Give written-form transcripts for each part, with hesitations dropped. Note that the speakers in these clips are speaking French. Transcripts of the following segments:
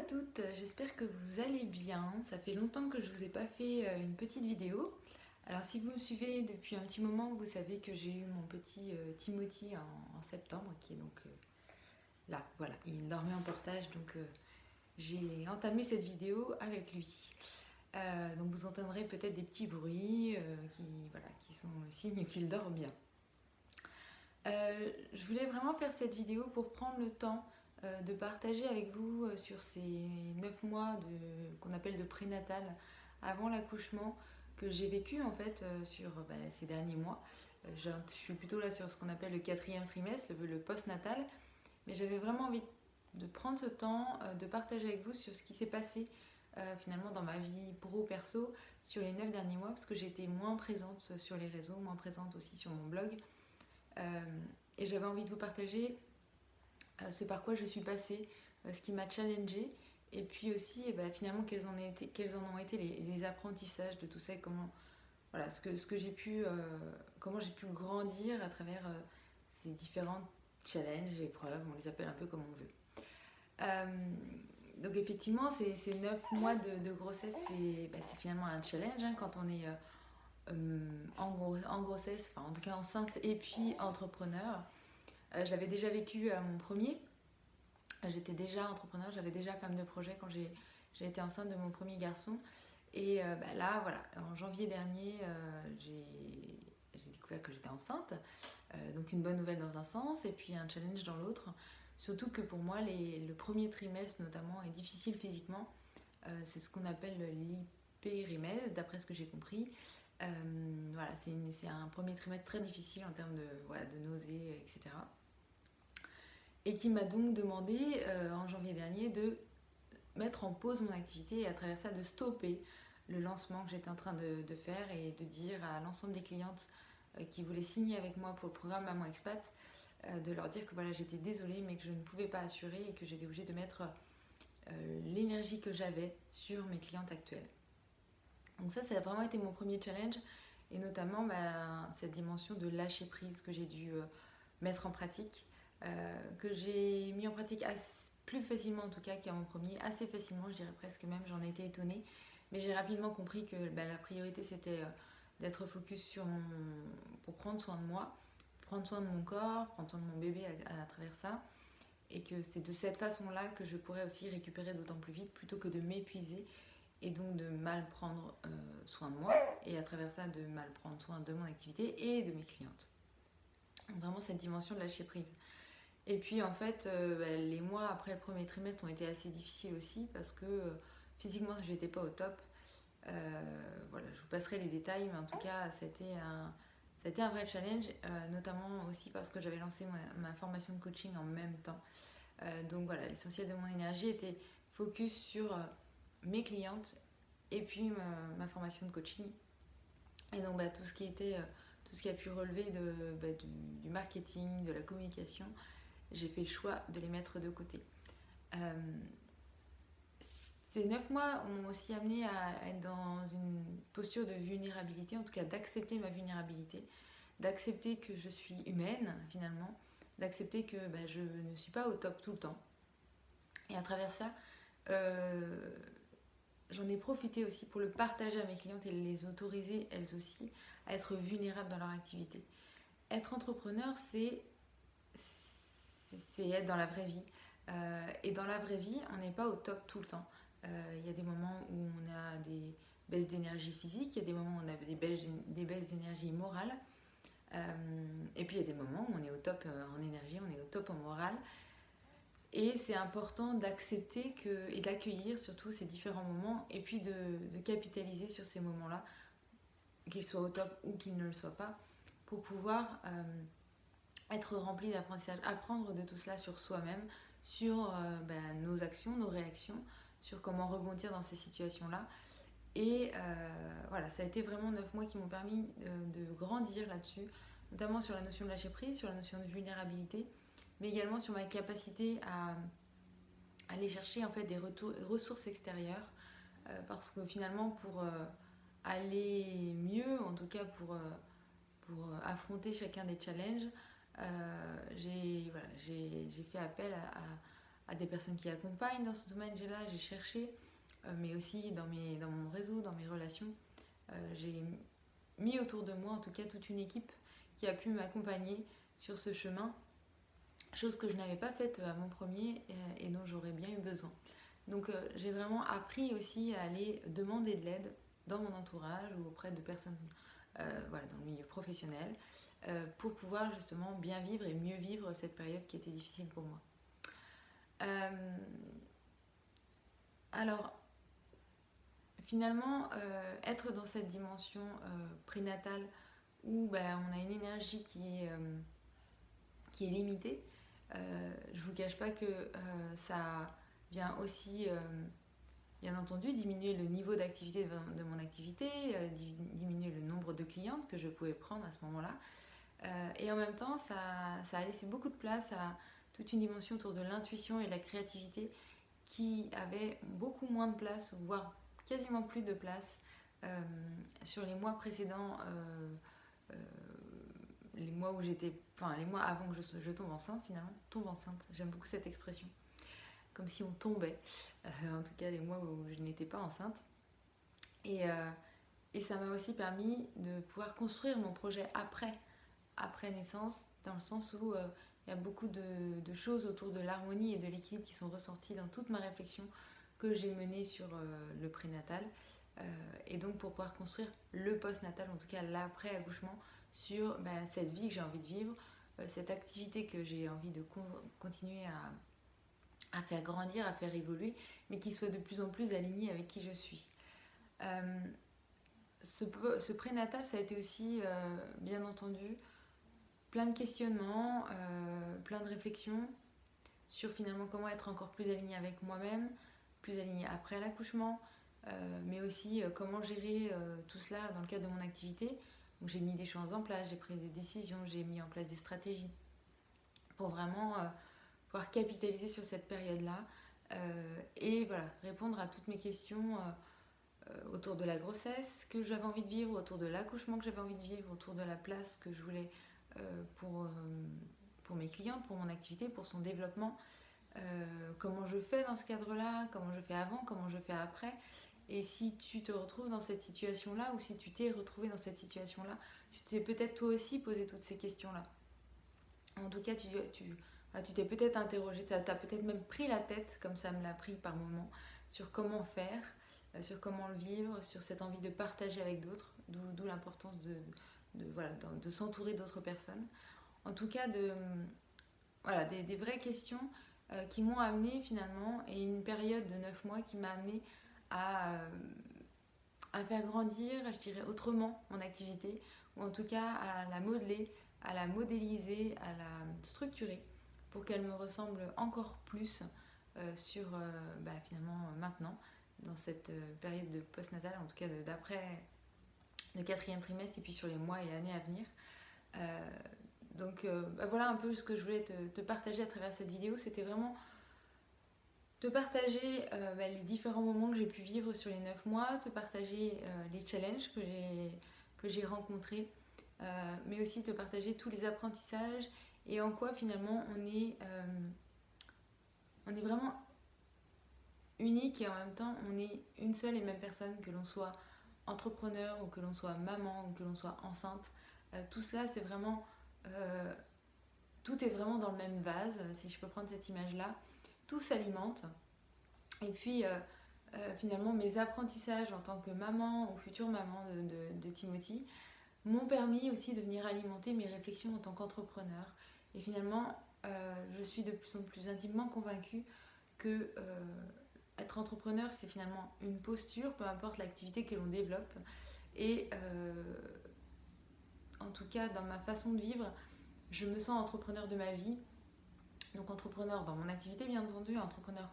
toutes, j'espère que vous allez bien. Ça fait longtemps que je vous ai pas fait une petite vidéo. Alors si vous me suivez depuis un petit moment, vous savez que j'ai eu mon petit Timothy en septembre, qui est donc là, voilà, il dormait en portage, donc j'ai entamé cette vidéo avec lui. Donc vous entendrez peut-être des petits bruits qui sont le signe qu'il dort bien. Je voulais vraiment faire cette vidéo pour prendre le temps de partager avec vous sur ces 9 mois qu'on appelle de prénatal avant l'accouchement que j'ai vécu en fait sur ces derniers mois. Je suis plutôt là sur ce qu'on appelle le quatrième trimestre, le post-natal, mais j'avais vraiment envie de prendre ce temps de partager avec vous sur ce qui s'est passé finalement dans ma vie pro-perso sur les 9 derniers mois parce que j'étais moins présente sur les réseaux, moins présente aussi sur mon blog. Et j'avais envie de vous partager ce par quoi je suis passée, ce qui m'a challengée, et puis aussi finalement quels en ont été les apprentissages de tout ça, et comment, voilà, ce que j'ai pu, comment j'ai pu grandir à travers ces différents challenges, épreuves, on les appelle un peu comme on veut. Donc effectivement, ces 9 mois de grossesse, c'est finalement un challenge hein, quand on est en grossesse, enfin en tout cas enceinte et puis entrepreneur. Je l'avais déjà vécu à mon premier. J'étais déjà entrepreneur, j'avais déjà femme de projet quand j'ai été enceinte de mon premier garçon. Et là, voilà, en janvier dernier, j'ai découvert que j'étais enceinte. Donc une bonne nouvelle dans un sens et puis un challenge dans l'autre. Surtout que pour moi, le premier trimestre notamment est difficile physiquement. C'est ce qu'on appelle l'hypérimèse, d'après ce que j'ai compris. Voilà, c'est un premier trimestre très difficile en termes de nausées, etc. Et qui m'a donc demandé en janvier dernier de mettre en pause mon activité et à travers ça de stopper le lancement que j'étais en train de faire et de dire à l'ensemble des clientes qui voulaient signer avec moi pour le programme Maman Expat, de leur dire que voilà, j'étais désolée mais que je ne pouvais pas assurer et que j'étais obligée de mettre l'énergie que j'avais sur mes clientes actuelles. Donc ça a vraiment été mon premier challenge et notamment cette dimension de lâcher prise que j'ai dû mettre en pratique, que j'ai mis en pratique plus facilement en tout cas qu'à mon premier, assez facilement je dirais presque même, j'en ai été étonnée, mais j'ai rapidement compris que la priorité c'était d'être focus pour prendre soin de moi, prendre soin de mon corps, prendre soin de mon bébé à travers ça, et que c'est de cette façon-là que je pourrais aussi récupérer d'autant plus vite plutôt que de m'épuiser et donc de mal prendre soin de moi et à travers ça de mal prendre soin de mon activité et de mes clientes. Donc vraiment cette dimension de lâcher prise. Et puis en fait, les mois après le premier trimestre ont été assez difficiles aussi parce que physiquement je n'étais pas au top. Voilà, je vous passerai les détails, mais en tout cas ça a été un vrai challenge, notamment aussi parce que j'avais lancé ma formation de coaching en même temps. Donc voilà, l'essentiel de mon énergie était focus sur mes clientes et puis ma formation de coaching. Et donc tout ce qui a pu relever du marketing, de la communication, j'ai fait le choix de les mettre de côté. Ces 9 mois m'ont aussi amené à être dans une posture de vulnérabilité, en tout cas d'accepter ma vulnérabilité, d'accepter que je suis humaine finalement, d'accepter que je ne suis pas au top tout le temps. Et à travers ça, j'en ai profité aussi pour le partager à mes clientes et les autoriser elles aussi à être vulnérables dans leur activité. Être entrepreneur, c'est être dans la vraie vie. Et dans la vraie vie, on n'est pas au top tout le temps. Il y a des moments où on a des baisses d'énergie physique, il y a des moments où on a des baisses d'énergie morale. Et puis il y a des moments où on est au top en énergie, on est au top en morale. Et c'est important d'accepter et d'accueillir surtout ces différents moments et puis de capitaliser sur ces moments-là, qu'ils soient au top ou qu'ils ne le soient pas, pour pouvoir être rempli d'apprentissage, apprendre de tout cela sur soi-même, sur nos actions, nos réactions, sur comment rebondir dans ces situations-là. Et voilà, ça a été vraiment 9 mois qui m'ont permis de grandir là-dessus, notamment sur la notion de lâcher prise, sur la notion de vulnérabilité, mais également sur ma capacité à aller chercher en fait des ressources extérieures, parce que finalement pour aller mieux, en tout cas pour affronter chacun des challenges, j'ai fait appel à des personnes qui accompagnent dans ce domaine. J'ai cherché, mais aussi dans mon réseau, dans mes relations. J'ai mis autour de moi en tout cas toute une équipe qui a pu m'accompagner sur ce chemin, chose que je n'avais pas faite à mon premier et dont j'aurais bien eu besoin. Donc j'ai vraiment appris aussi à aller demander de l'aide dans mon entourage ou auprès de personnes voilà, dans le milieu professionnel pour pouvoir justement bien vivre et mieux vivre cette période qui était difficile pour moi. Alors, finalement, être dans cette dimension prénatale où ben, on a une énergie qui est limitée, je ne vous cache pas que ça vient aussi, bien entendu, diminuer le niveau d'activité de mon activité, diminuer le nombre de clientes que je pouvais prendre à ce moment-là. Et en même temps, ça a laissé beaucoup de place à toute une dimension autour de l'intuition et de la créativité qui avait beaucoup moins de place, voire quasiment plus de place sur les mois précédents, les mois où j'étais, enfin les mois avant que je tombe enceinte finalement, tombe enceinte, j'aime beaucoup cette expression, comme si on tombait, en tout cas les mois où je n'étais pas enceinte. Et ça m'a aussi permis de pouvoir construire mon projet après naissance, dans le sens où il y a beaucoup de choses autour de l'harmonie et de l'équilibre qui sont ressorties dans toute ma réflexion que j'ai menée sur le prénatal. Et donc pour pouvoir construire le post-natal, en tout cas l'après-accouchement, sur cette vie que j'ai envie de vivre, cette activité que j'ai envie de continuer à faire grandir, à faire évoluer, mais qui soit de plus en plus alignée avec qui je suis. Ce prénatal, ça a été aussi, bien entendu, plein de questionnements, plein de réflexions sur finalement comment être encore plus alignée avec moi-même, plus alignée après l'accouchement, mais aussi comment gérer tout cela dans le cadre de mon activité. Donc j'ai mis des choses en place, j'ai pris des décisions, j'ai mis en place des stratégies pour vraiment pouvoir capitaliser sur cette période-là et voilà, répondre à toutes mes questions autour de la grossesse que j'avais envie de vivre, autour de l'accouchement que j'avais envie de vivre, autour de la place que je voulais pour mes clientes, pour mon activité, pour son développement. Comment je fais dans ce cadre-là, comment je fais avant, comment je fais après. Et si tu te retrouves dans cette situation-là, ou si tu t'es retrouvé dans cette situation-là, tu t'es peut-être toi aussi posé toutes ces questions-là. En tout cas, tu t'es peut-être interrogé, tu as peut-être même pris la tête, comme ça me l'a pris par moments, sur comment faire, sur comment le vivre, sur cette envie de partager avec d'autres, d'où l'importance de s'entourer d'autres personnes. En tout cas, des vraies questions qui m'ont amené finalement, et une période de 9 mois qui m'a amené à faire grandir, je dirais autrement, mon activité, ou en tout cas à la modeler, à la modéliser, à la structurer pour qu'elle me ressemble encore plus finalement maintenant, dans cette période de postnatal, en tout cas d'après le 4e trimestre et puis sur les mois et années à venir. Donc voilà un peu ce que je voulais te partager à travers cette vidéo. C'était vraiment te partager les différents moments que j'ai pu vivre sur les 9 mois, te partager les challenges que j'ai rencontrés, mais aussi te partager tous les apprentissages et en quoi finalement on est vraiment unique et en même temps on est une seule et même personne, que l'on soit entrepreneur ou que l'on soit maman ou que l'on soit enceinte. Tout cela c'est vraiment... tout est vraiment dans le même vase, si je peux prendre cette image-là. Tout s'alimente. Et puis, finalement, mes apprentissages en tant que maman ou future maman de Timothy m'ont permis aussi de venir alimenter mes réflexions en tant qu'entrepreneur. Et finalement, je suis de plus en plus intimement convaincue que être entrepreneur, c'est finalement une posture, peu importe l'activité que l'on développe. Et en tout cas, dans ma façon de vivre, je me sens entrepreneur de ma vie. Donc entrepreneur dans mon activité, bien entendu, entrepreneur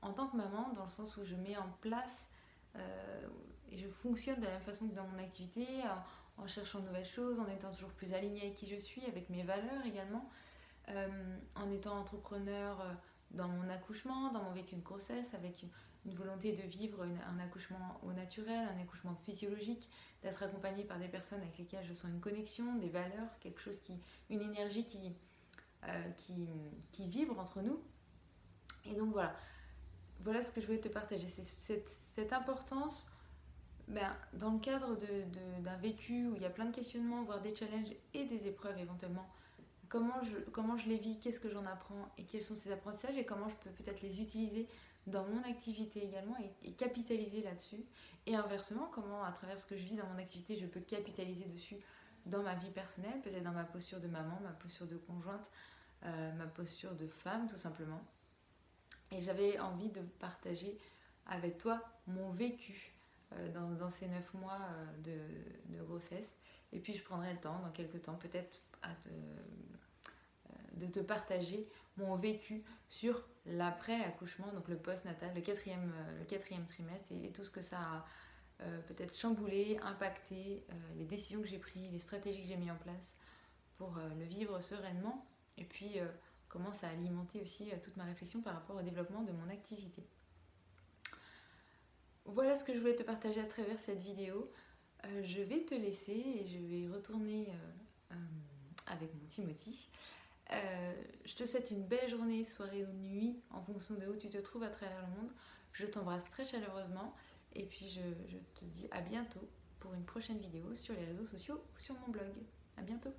en tant que maman, dans le sens où je mets en place et je fonctionne de la même façon que dans mon activité, en cherchant de nouvelles choses, en étant toujours plus alignée avec qui je suis, avec mes valeurs également, en étant entrepreneur dans mon accouchement, dans mon vécu de grossesse, avec une volonté de vivre un accouchement au naturel, un accouchement physiologique, d'être accompagnée par des personnes avec lesquelles je sens une connexion, des valeurs, quelque chose une énergie qui vibre entre nous. Et donc voilà ce que je voulais te partager. C'est cette importance, dans le cadre d'un vécu où il y a plein de questionnements, voire des challenges et des épreuves éventuellement. Comment je les vis, qu'est-ce que j'en apprends et quels sont ces apprentissages et comment je peux peut-être les utiliser dans mon activité également et capitaliser là-dessus. Et inversement, comment à travers ce que je vis dans mon activité, je peux capitaliser dessus dans ma vie personnelle, peut-être dans ma posture de maman, ma posture de conjointe, ma posture de femme tout simplement. Et j'avais envie de partager avec toi mon vécu dans ces 9 mois de grossesse. Et puis je prendrai le temps, dans quelques temps, peut-être de te partager mon vécu sur l'après-accouchement, donc le post-natal, le quatrième trimestre et tout ce que ça a peut-être chamboulé, impacté, les décisions que j'ai prises, les stratégies que j'ai mises en place pour le vivre sereinement. Et puis comment ça a alimenté aussi toute ma réflexion par rapport au développement de mon activité. Voilà ce que je voulais te partager à travers cette vidéo. Je vais te laisser et je vais retourner avec mon Timothy. Je te souhaite une belle journée, soirée ou nuit en fonction de où tu te trouves à travers le monde. Je t'embrasse très chaleureusement et puis je te dis à bientôt pour une prochaine vidéo sur les réseaux sociaux ou sur mon blog. À bientôt.